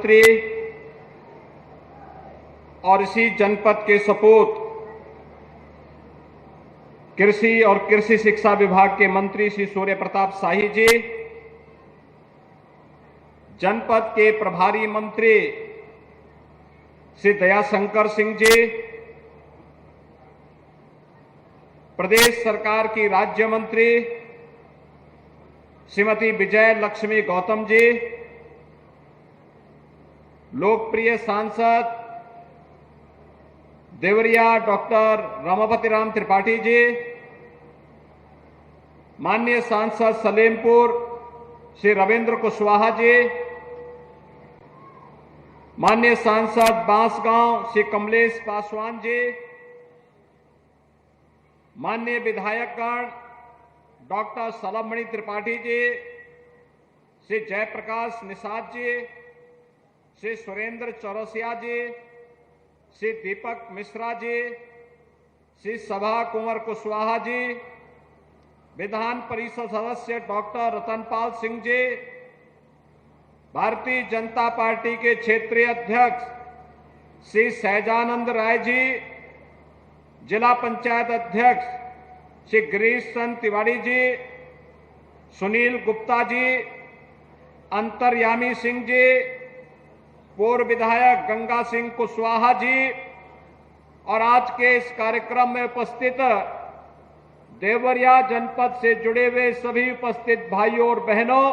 मंत्री और इसी जनपद के सपूत कृषि और कृषि शिक्षा विभाग के मंत्री श्री सूर्य प्रताप शाही जी, जनपद के प्रभारी मंत्री श्री दयाशंकर सिंह जी, प्रदेश सरकार की राज्य मंत्री श्रीमती विजय लक्ष्मी गौतम जी, लोकप्रिय सांसद देवरिया डॉक्टर रमापति राम त्रिपाठी जी, माननीय सांसद सलेमपुर श्री रविंद्र कुशवाहा जी, माननीय सांसद बांसगांव श्री कमलेश पासवान जी, माननीय विधायकगण डॉक्टर सलभमणि त्रिपाठी जी, श्री जयप्रकाश निषाद जी, श्री सुरेंद्र चौरसिया जी, श्री दीपक मिश्रा जी, श्री सभा कुंवर कुशवाहा जी, विधान परिषद सदस्य डॉक्टर रतनपाल सिंह जी, भारतीय जनता पार्टी के क्षेत्रीय अध्यक्ष श्री सहजानंद राय जी, जिला पंचायत अध्यक्ष श्री गिरीश चंद्र तिवारी जी, सुनील गुप्ता जी, अंतर्यामी सिंह जी, पूर्व विधायक गंगा सिंह कुशवाहा जी और आज के इस कार्यक्रम में उपस्थित देवरिया जनपद से जुड़े हुए सभी उपस्थित भाइयों और बहनों,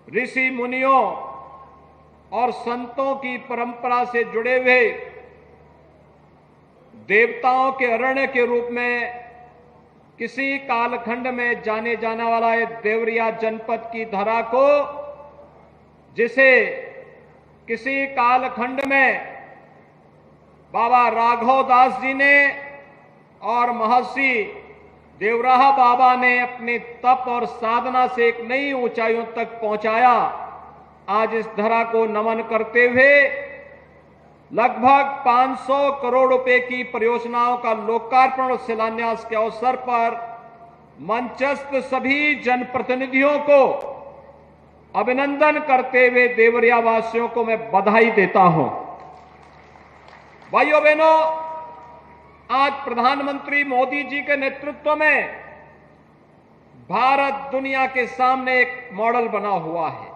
ऋषि मुनियों और संतों की परंपरा से जुड़े हुए देवताओं के अरण्य के रूप में किसी कालखंड में जाने जाने वाला ये देवरिया जनपद की धरा को, जिसे किसी कालखंड में बाबा राघव दास जी ने और महर्षि देवराहा बाबा ने अपने तप और साधना से एक नई ऊंचाइयों तक पहुंचाया, आज इस धरा को नमन करते हुए लगभग 500 करोड़ रुपए की परियोजनाओं का लोकार्पण और शिलान्यास के अवसर पर मंचस्थ सभी जनप्रतिनिधियों को अभिनंदन करते हुए देवरिया वासियों को मैं बधाई देता हूं। भाइयों बहनों, आज प्रधानमंत्री मोदी जी के नेतृत्व में भारत दुनिया के सामने एक मॉडल बना हुआ है।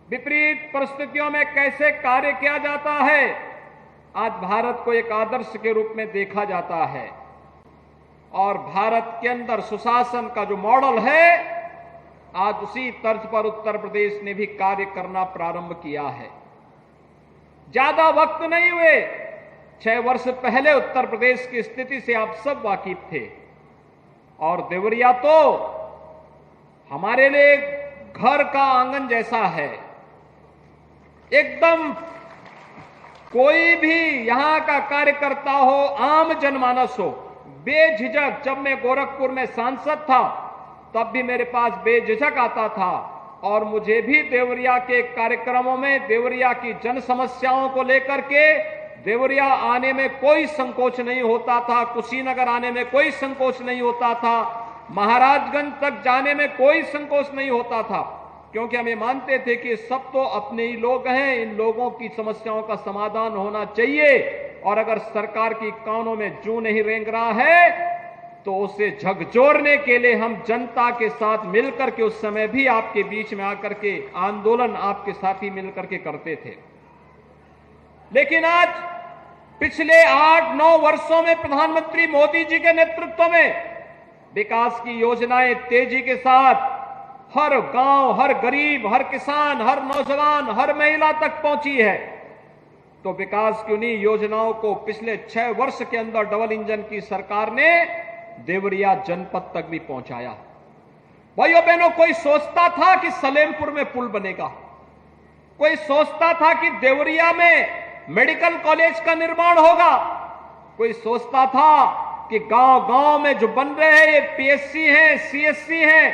विपरीत परिस्थितियों में कैसे कार्य किया जाता है, आज भारत को एक आदर्श के रूप में देखा जाता है और भारत के अंदर सुशासन का जो मॉडल है, आज उसी तर्ज पर उत्तर प्रदेश ने भी कार्य करना प्रारंभ किया है। ज्यादा वक्त नहीं हुए, 6 वर्ष पहले उत्तर प्रदेश की स्थिति से आप सब वाकिफ थे और देवरिया तो हमारे लिए घर का आंगन जैसा है। एकदम कोई भी यहां का कार्यकर्ता हो, आम जनमानस हो, बेझिझक, जब मैं गोरखपुर में सांसद था तब भी मेरे पास बेझिझक आता था और मुझे भी देवरिया के कार्यक्रमों में देवरिया की जन समस्याओं को लेकर के देवरिया आने में कोई संकोच नहीं होता था, कुशीनगर आने में कोई संकोच नहीं होता था, महाराजगंज तक जाने में कोई संकोच नहीं होता था, क्योंकि हम ये मानते थे कि सब तो अपने ही लोग हैं, इन लोगों की समस्याओं का समाधान होना चाहिए और अगर सरकार की कानों में जूं नहीं रेंग रहा है तो उसे झकझोरने के लिए हम जनता के साथ मिलकर के, उस समय भी आपके बीच में आकर के आंदोलन आपके साथ ही मिलकर के करते थे। लेकिन आज पिछले 8-9 वर्षों में प्रधानमंत्री मोदी जी के नेतृत्व में विकास की योजनाएं तेजी के साथ हर गांव, हर गरीब, हर किसान, हर नौजवान, हर महिला तक पहुंची है। तो विकास की उन्हीं योजनाओं को पिछले 6 वर्ष के अंदर डबल इंजन की सरकार ने देवरिया जनपद तक भी पहुंचाया। भाइयों बहनों, कोई सोचता था कि सलेमपुर में पुल बनेगा, कोई सोचता था कि देवरिया में मेडिकल कॉलेज का निर्माण होगा, कोई सोचता था कि गांव-गांव में जो बन रहे हैं ये पीएससी हैं, सीएससी हैं,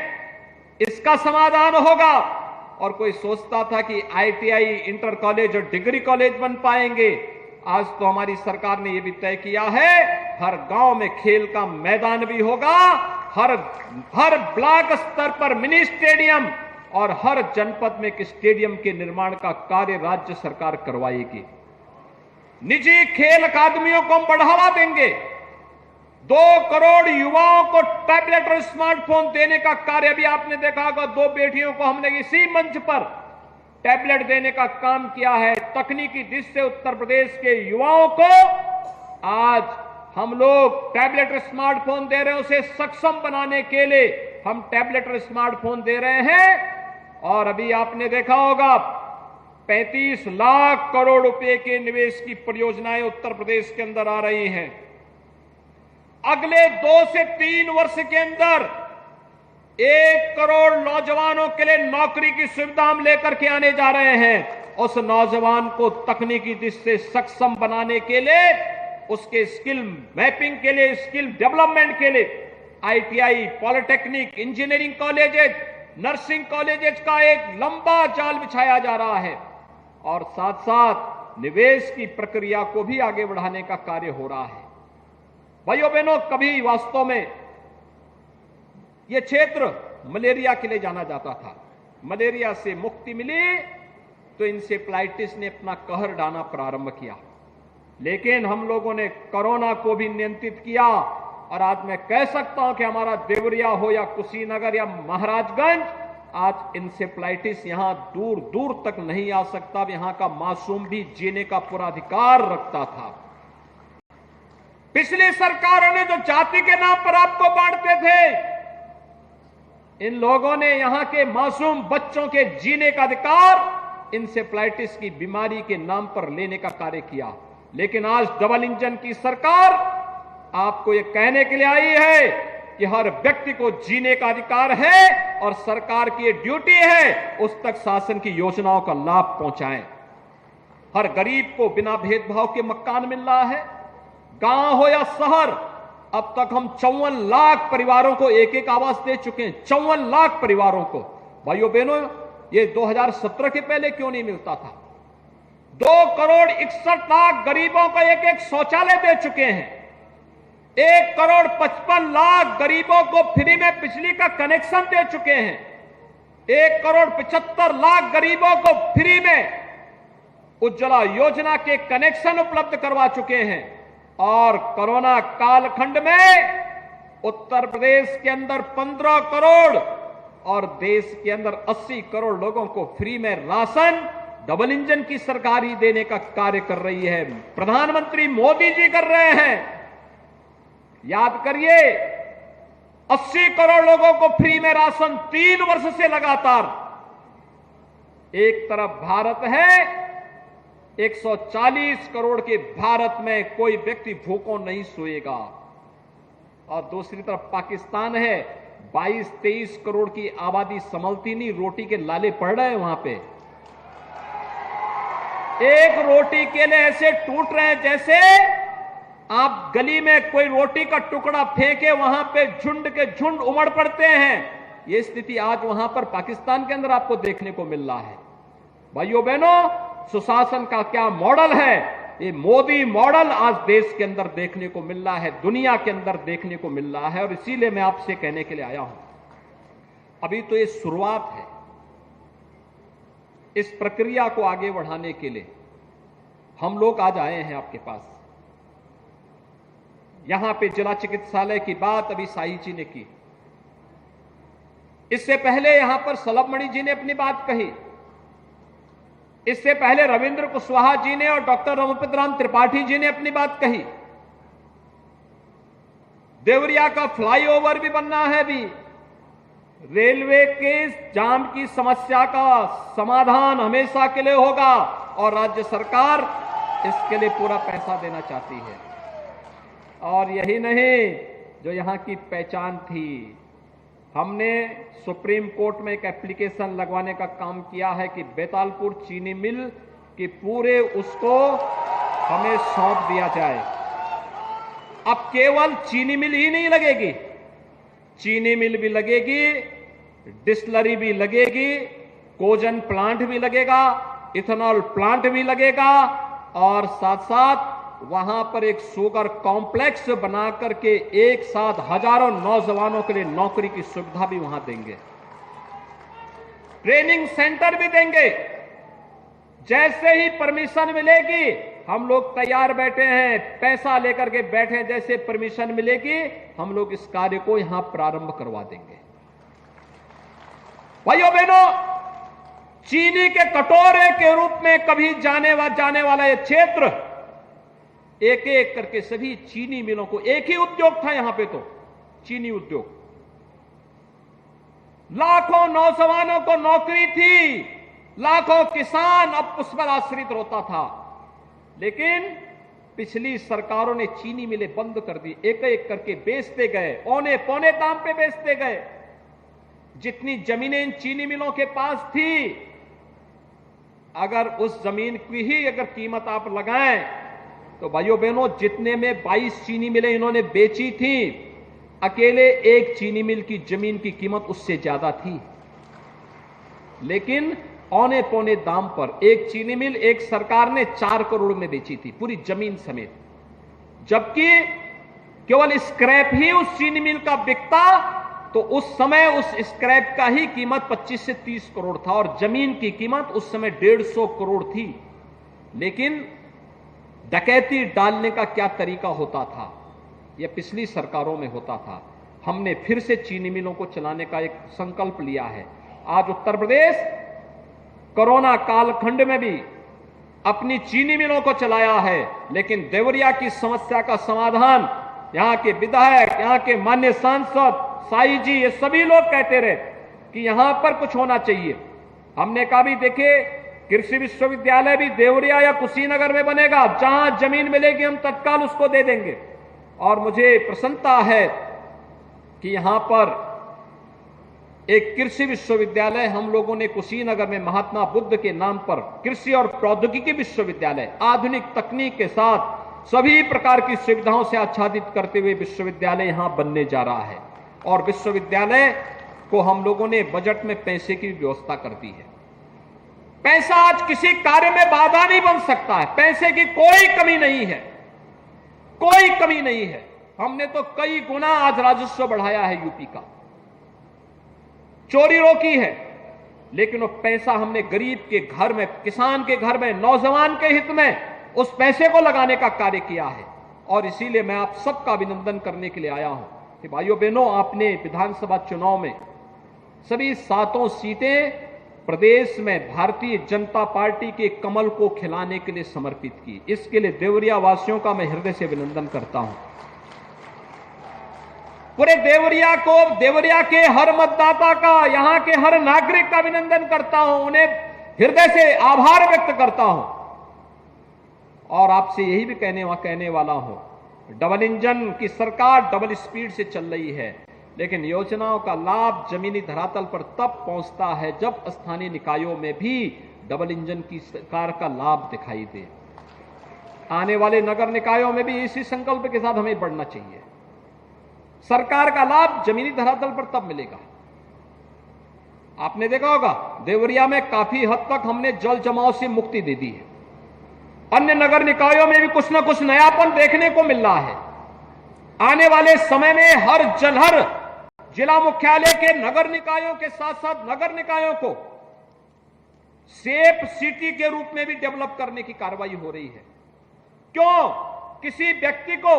इसका समाधान होगा, और कोई सोचता था कि आईटीआई, इंटर कॉलेज और डिग्री कॉलेज बन पाएंगे। आज तो हमारी सरकार ने यह भी तय किया है हर गांव में खेल का मैदान भी होगा, हर ब्लॉक स्तर पर मिनी स्टेडियम और हर जनपद में एक स्टेडियम के निर्माण का कार्य राज्य सरकार करवाएगी। निजी खेल अकादमियों को हम बढ़ावा देंगे। 2 करोड़ युवाओं को टैबलेट और स्मार्टफोन देने का कार्य भी आपने देखा होगा। 2 बेटियों को हमने इसी मंच पर टैबलेट देने का काम किया है। तकनीकी दृष्टि से उत्तर प्रदेश के युवाओं को आज हम लोग टैबलेट और स्मार्टफोन दे रहे हैं। उसे सक्षम बनाने के लिए हम टैबलेट और स्मार्टफोन दे रहे हैं। और अभी आपने देखा होगा 35 लाख करोड़ रुपए के निवेश की परियोजनाएं उत्तर प्रदेश के अंदर आ रही हैं। अगले 2 से 3 वर्ष के अंदर 1 करोड़ नौजवानों के लिए नौकरी की सुविधा हम लेकर के आने जा रहे हैं। उस नौजवान को तकनीकी दृष्टि से सक्षम बनाने के लिए, उसके स्किल मैपिंग के लिए, स्किल डेवलपमेंट के लिए ITI, polytechnic, engineering colleges, nursing colleges का एक लंबा जाल बिछाया जा रहा है। और साथ साथ निवेश की प्रक्रिया को भी आगे बढ़ाने का कार्य हो रहा है। भाइयों बहनों, कभी वास्तव में यह क्षेत्र मलेरिया के लिए जाना जाता था। मलेरिया से मुक्ति मिली तो इंसेफ्लाइटिस ने अपना कहर ढाना प्रारंभ किया। लेकिन हम लोगों ने कोरोना को भी नियंत्रित किया। और आज मैं कह सकता हूं कि हमारा देवरिया हो या कुशीनगर या महाराजगंज, आज इंसेफ्लाइटिस यहां दूर दूर तक नहीं आ सकता। यहां का मासूम भी जीने का पूरा अधिकार रखता था। पिछली सरकारों ने जो जाति के नाम पर आपको बांटते थे, इन लोगों ने यहां के मासूम बच्चों के जीने का अधिकार इंसेफ्लाइटिस की बीमारी के नाम पर लेने का कार्य किया। लेकिन आज डबल इंजन की सरकार आपको यह कहने के लिए आई है कि हर व्यक्ति को जीने का अधिकार है और सरकार की ये ड्यूटी है उस तक शासन की योजनाओं का लाभ पहुंचाएं। हर गरीब को बिना भेदभाव के मकान मिल रहा है, गांव हो या शहर। अब तक हम 54 लाख परिवारों को एक आवास दे चुके हैं। 54 लाख परिवारों को। भाइयों बहनों, ये 2017 के पहले क्यों नहीं मिलता था? 2 करोड़ 61 लाख गरीबों को एक शौचालय दे चुके हैं। 1 करोड़ 55 लाख गरीबों को फ्री में बिजली का कनेक्शन दे चुके हैं। 1 करोड़ 75 लाख गरीबों को फ्री में उज्ज्वला योजना के कनेक्शन उपलब्ध करवा चुके हैं। और कोरोना कालखंड में उत्तर प्रदेश के अंदर 15 करोड़ और देश के अंदर 80 करोड़ लोगों को फ्री में राशन डबल इंजन की सरकार ही देने का कार्य कर रही है। प्रधानमंत्री मोदी जी कर रहे हैं। याद करिए, 80 करोड़ लोगों को फ्री में राशन 3 वर्ष से लगातार। एक तरफ भारत है, 140 करोड़ के भारत में कोई व्यक्ति भूखों नहीं सोएगा। और दूसरी तरफ पाकिस्तान है, 22-23 करोड़ की आबादी संभलती नहीं, रोटी के लाले पड़ रहे हैं वहां पे। एक रोटी के लिए ऐसे टूट रहे हैं जैसे आप गली में कोई रोटी का टुकड़ा फेंके, वहां पे झुंड के झुंड उमड़ पड़ते हैं। यह स्थिति आज वहां पर पाकिस्तान के अंदर आपको देखने को मिल रहा है। भाइयों बहनों, सुशासन का क्या मॉडल है, ये मोदी मॉडल आज देश के अंदर देखने को मिल रहा है, दुनिया के अंदर देखने को मिल रहा है। और इसीलिए मैं आपसे कहने के लिए आया हूं, अभी तो ये शुरुआत है। इस प्रक्रिया को आगे बढ़ाने के लिए हम लोग आज आए हैं आपके पास। यहां पे जिला चिकित्सालय की बात अभी साई जी ने की। इससे पहले यहां पर सलभमणि जी ने अपनी बात कही। इससे पहले रविंद्र कुशवाहा जी ने और डॉक्टर रघुपति राम त्रिपाठी जी ने अपनी बात कही। देवरिया का फ्लाईओवर भी बनना है। भी रेलवे के जाम की समस्या का समाधान हमेशा के लिए होगा और राज्य सरकार इसके लिए पूरा पैसा देना चाहती है। और यही नहीं, जो यहां की पहचान थी, हमने सुप्रीम कोर्ट में एक एप्लीकेशन लगवाने का काम किया है कि बेतालपुर चीनी मिल की पूरे उसको हमें सौंप दिया जाए। अब केवल चीनी मिल ही नहीं लगेगी, चीनी मिल भी लगेगी, डिस्टिलरी भी लगेगी, कोजन प्लांट भी लगेगा, इथेनॉल प्लांट भी लगेगा और साथ साथ वहां पर एक शुगर कॉम्प्लेक्स बना करके एक साथ हजारों नौजवानों के लिए नौकरी की सुविधा भी वहां देंगे। ट्रेनिंग सेंटर भी देंगे। जैसे ही परमिशन मिलेगी हम लोग तैयार बैठे हैं, पैसा लेकर के बैठे हैं, जैसे परमिशन मिलेगी हम लोग इस कार्य को यहां प्रारंभ करवा देंगे। भाइयों बहनों, चीनी के कटोरे के रूप में कभी जाने वाला यह क्षेत्र, एक एक करके सभी चीनी मिलों को, एक ही उद्योग था यहां पे तो चीनी उद्योग, लाखों नौजवानों को नौकरी थी, लाखों किसान अब उस पर आश्रित होता था। लेकिन पिछली सरकारों ने चीनी मिलें बंद कर दी, एक एक करके बेचते गए, औने पौने दाम पे बेचते गए। जितनी जमीनें इन चीनी मिलों के पास थी, अगर उस जमीन की ही अगर कीमत आप लगाएं तो भाइयों बहनों, जितने में 22 चीनी मिलें इन्होंने बेची थी, अकेले एक चीनी मिल की जमीन की कीमत उससे ज्यादा थी। लेकिन औने पौने दाम पर एक चीनी मिल एक सरकार ने 4 करोड़ में बेची थी, पूरी जमीन समेत। जबकि केवल स्क्रैप ही उस चीनी मिल का बिकता तो उस समय उस स्क्रैप का ही कीमत 25 से 30 करोड़ था और जमीन की कीमत उस समय 150 करोड़ थी। लेकिन डकैती डालने का क्या तरीका होता था, यह पिछली सरकारों में होता था। हमने फिर से चीनी मिलों को चलाने का एक संकल्प लिया है। आज उत्तर प्रदेश कोरोना कालखंड में भी अपनी चीनी मिलों को चलाया है, लेकिन देवरिया की समस्या का समाधान यहां के विधायक, यहां के माननीय सांसद साई जी, ये सभी लोग कहते रहे कि यहां पर कुछ होना चाहिए। हमने कहा भी देखिए, कृषि विश्वविद्यालय भी देवरिया या कुशीनगर में बनेगा, जहां जमीन मिलेगी हम तत्काल उसको दे देंगे। और मुझे प्रसन्नता है कि यहां पर एक कृषि विश्वविद्यालय हम लोगों ने कुशीनगर में महात्मा बुद्ध के नाम पर कृषि और प्रौद्योगिकी विश्वविद्यालय, आधुनिक तकनीक के साथ सभी प्रकार की सुविधाओं से आच्छादित करते हुए विश्वविद्यालय यहां बनने जा रहा है। और विश्वविद्यालय को हम लोगों ने बजट में पैसे की व्यवस्था कर दी है। पैसा आज किसी कार्य में बाधा नहीं बन सकता है, पैसे की कोई कमी नहीं है, कोई कमी नहीं है। हमने तो कई गुना आज राजस्व बढ़ाया है यूपी का, चोरी रोकी है, लेकिन वो पैसा हमने गरीब के घर में, किसान के घर में, नौजवान के हित में उस पैसे को लगाने का कार्य किया है। और इसीलिए मैं आप सबका अभिनंदन करने के लिए आया हूं कि भाइयों बहनों, आपने विधानसभा चुनाव में सभी 7 सीटें प्रदेश में भारतीय जनता पार्टी के कमल को खिलाने के लिए समर्पित की। इसके लिए देवरिया वासियों का मैं हृदय से अभिनंदन करता हूं। पूरे देवरिया को, देवरिया के हर मतदाता का, यहां के हर नागरिक का अभिनंदन करता हूं, उन्हें हृदय से आभार व्यक्त करता हूं। और आपसे यही भी कहने वाला हूं, डबल इंजन की सरकार डबल स्पीड से चल रही है, लेकिन योजनाओं का लाभ जमीनी धरातल पर तब पहुंचता है जब स्थानीय निकायों में भी डबल इंजन की सरकार का लाभ दिखाई दे। आने वाले नगर निकायों में भी इसी संकल्प के साथ हमें बढ़ना चाहिए। सरकार का लाभ जमीनी धरातल पर तब मिलेगा। आपने देखा होगा देवरिया में काफी हद तक हमने जल जमाव से मुक्ति दे दी है। अन्य नगर निकायों में भी कुछ ना कुछ नयापन देखने को मिल रहा है। आने वाले समय में हर जिला मुख्यालय के नगर निकायों के साथ साथ नगर निकायों को सेफ सिटी के रूप में भी डेवलप करने की कार्रवाई हो रही है। क्यों? किसी व्यक्ति को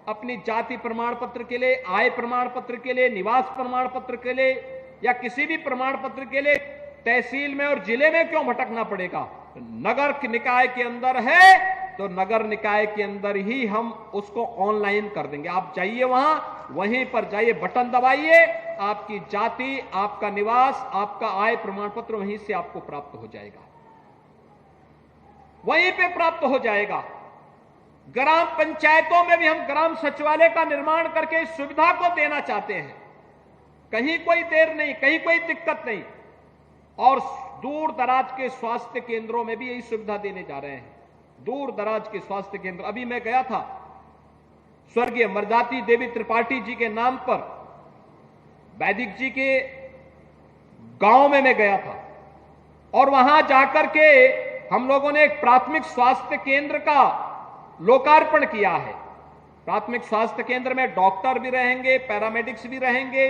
अपनी जाति प्रमाण पत्र के लिए, आय प्रमाण पत्र के लिए, निवास प्रमाण पत्र के लिए या किसी भी प्रमाण पत्र के लिए तहसील में और जिले में क्यों भटकना पड़ेगा? नगर निकाय के अंदर है तो नगर निकाय के अंदर ही हम उसको ऑनलाइन कर देंगे। आप जाइए वहीं पर जाइए, बटन दबाइए, आपकी जाति, आपका निवास, आपका आय प्रमाण पत्र वहीं से आपको प्राप्त हो जाएगा, वहीं पे प्राप्त हो जाएगा। ग्राम पंचायतों में भी हम ग्राम सचिवालय का निर्माण करके इस सुविधा को देना चाहते हैं। कहीं कोई देर नहीं, कहीं कोई दिक्कत नहीं। और दूर दराज के स्वास्थ्य केंद्रों में भी यही सुविधा देने जा रहे हैं। दूर दराज के स्वास्थ्य केंद्र, अभी मैं गया था स्वर्गीय मरजाती देवी त्रिपाठी जी के नाम पर वैदिक जी के गांव में मैं गया था और वहां जाकर के हम लोगों ने एक प्राथमिक स्वास्थ्य केंद्र का लोकार्पण किया है। प्राथमिक स्वास्थ्य केंद्र में डॉक्टर भी रहेंगे, पैरामेडिक्स भी रहेंगे,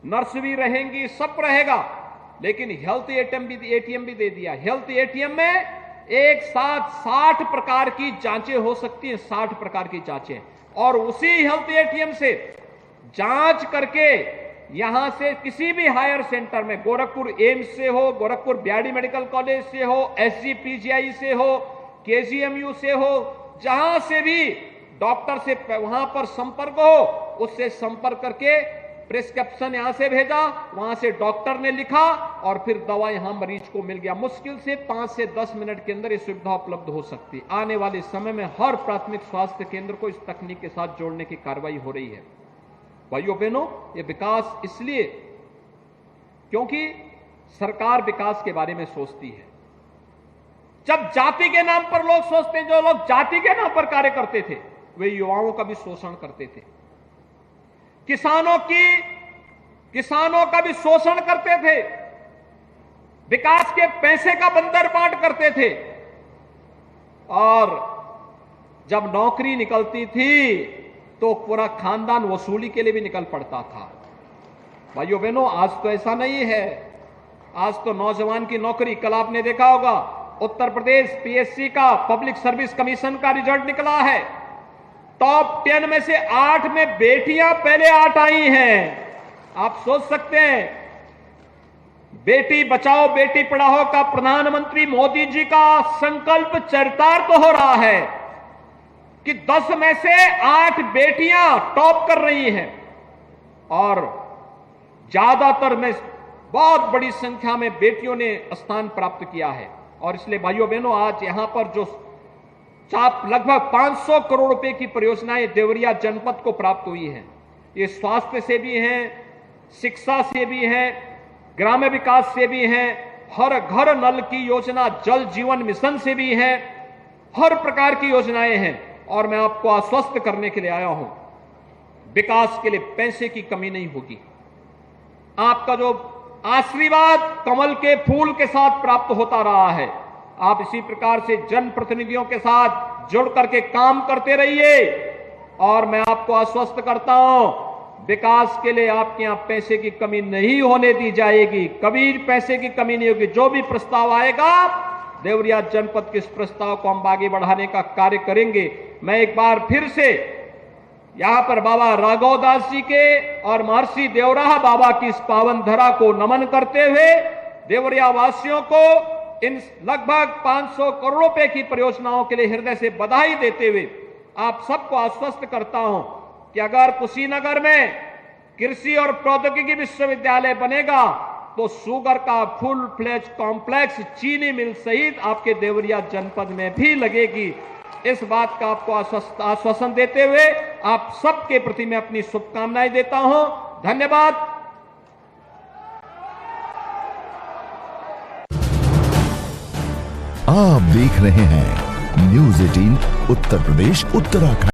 नर्स भी रहेंगी, सब रहेगा। लेकिन हेल्थ एटीएम भी दे दिया। हेल्थ एटीएम में एक साथ 60 प्रकार की जांचें हो सकती हैं, 60 प्रकार की जांचें, और उसी हेल्थ एटीएम से जांच करके यहां से किसी भी हायर सेंटर में, गोरखपुर एम्स से हो, गोरखपुर बीआरडी मेडिकल कॉलेज से हो, एसजीपीजीआई से हो, केजीएमयू से हो, जहां से भी डॉक्टर से वहां पर संपर्क हो, उससे संपर्क करके प्रिस्क्रिप्शन यहां से भेजा, वहां से डॉक्टर ने लिखा और फिर दवा यहां मरीज को मिल गया। मुश्किल से 5 से 10 मिनट के अंदर ये सुविधा उपलब्ध हो सकती है। आने वाले समय में हर प्राथमिक स्वास्थ्य केंद्र को इस तकनीक के साथ जोड़ने की कार्रवाई हो रही है। भाइयों बहनों, ये विकास इसलिए क्योंकि सरकार विकास के बारे में सोचती है। जब जाति के नाम पर लोग सोचते हैं, जो लोग जाति के नाम पर कार्य करते थे, वे युवाओं का भी शोषण करते थे, किसानों का भी शोषण करते थे, विकास के पैसे का बंदर बांट करते थे, और जब नौकरी निकलती थी तो पूरा खानदान वसूली के लिए भी निकल पड़ता था। भाइयों बहनों, आज तो ऐसा नहीं है। आज तो नौजवान की नौकरी, कल आपने देखा होगा उत्तर प्रदेश पीएससी का, पब्लिक सर्विस कमीशन का रिजल्ट निकला है। टॉप 10 में से 8 में बेटियां पहले 8 आई हैं। आप सोच सकते हैं, बेटी बचाओ बेटी पढ़ाओ का प्रधानमंत्री मोदी जी का संकल्प चरितार्थ हो रहा है कि 10 में से 8 बेटियां टॉप कर रही हैं, और ज्यादातर में बहुत बड़ी संख्या में बेटियों ने स्थान प्राप्त किया है। और इसलिए भाइयों बहनों, आज यहां पर जो लगभग 500 करोड़ रुपए की परियोजनाएं देवरिया जनपद को प्राप्त हुई हैं, ये स्वास्थ्य से भी हैं, शिक्षा से भी हैं, ग्राम्य विकास से भी हैं, हर घर नल की योजना, जल जीवन मिशन से भी हैं, हर प्रकार की योजनाएं हैं। और मैं आपको आश्वस्त करने के लिए आया हूं, विकास के लिए पैसे की कमी नहीं होगी। आपका जो आशीर्वाद कमल के फूल के साथ प्राप्त होता रहा है, आप इसी प्रकार से जनप्रतिनिधियों के साथ जुड़ करके काम करते रहिए। और मैं आपको आश्वस्त करता हूं, विकास के लिए आपके यहां पैसे की कमी नहीं होने दी जाएगी, कभी पैसे की कमी नहीं होगी। जो भी प्रस्ताव आएगा, देवरिया जनपद के इस प्रस्ताव को हम आगे बढ़ाने का कार्य करेंगे। मैं एक बार फिर से यहां पर बाबा राघवदास जी के और महर्षि देवराहा बाबा की इस पावन धरा को नमन करते हुए देवरिया वासियों को इन लगभग 500 करोड़ रुपए की परियोजनाओं के लिए हृदय से बधाई देते हुए आप सबको आश्वस्त करता हूं कि अगर कुशीनगर में कृषि और प्रौद्योगिकी विश्वविद्यालय बनेगा तो शुगर का फुल फ्लेज कॉम्प्लेक्स चीनी मिल सहित आपके देवरिया जनपद में भी लगेगी। इस बात का आपको आश्वासन देते हुए आप सबके प्रति मैं अपनी शुभकामनाएं देता हूं। धन्यवाद। आप देख रहे हैं न्यूज़ 18 उत्तर प्रदेश उत्तराखंड।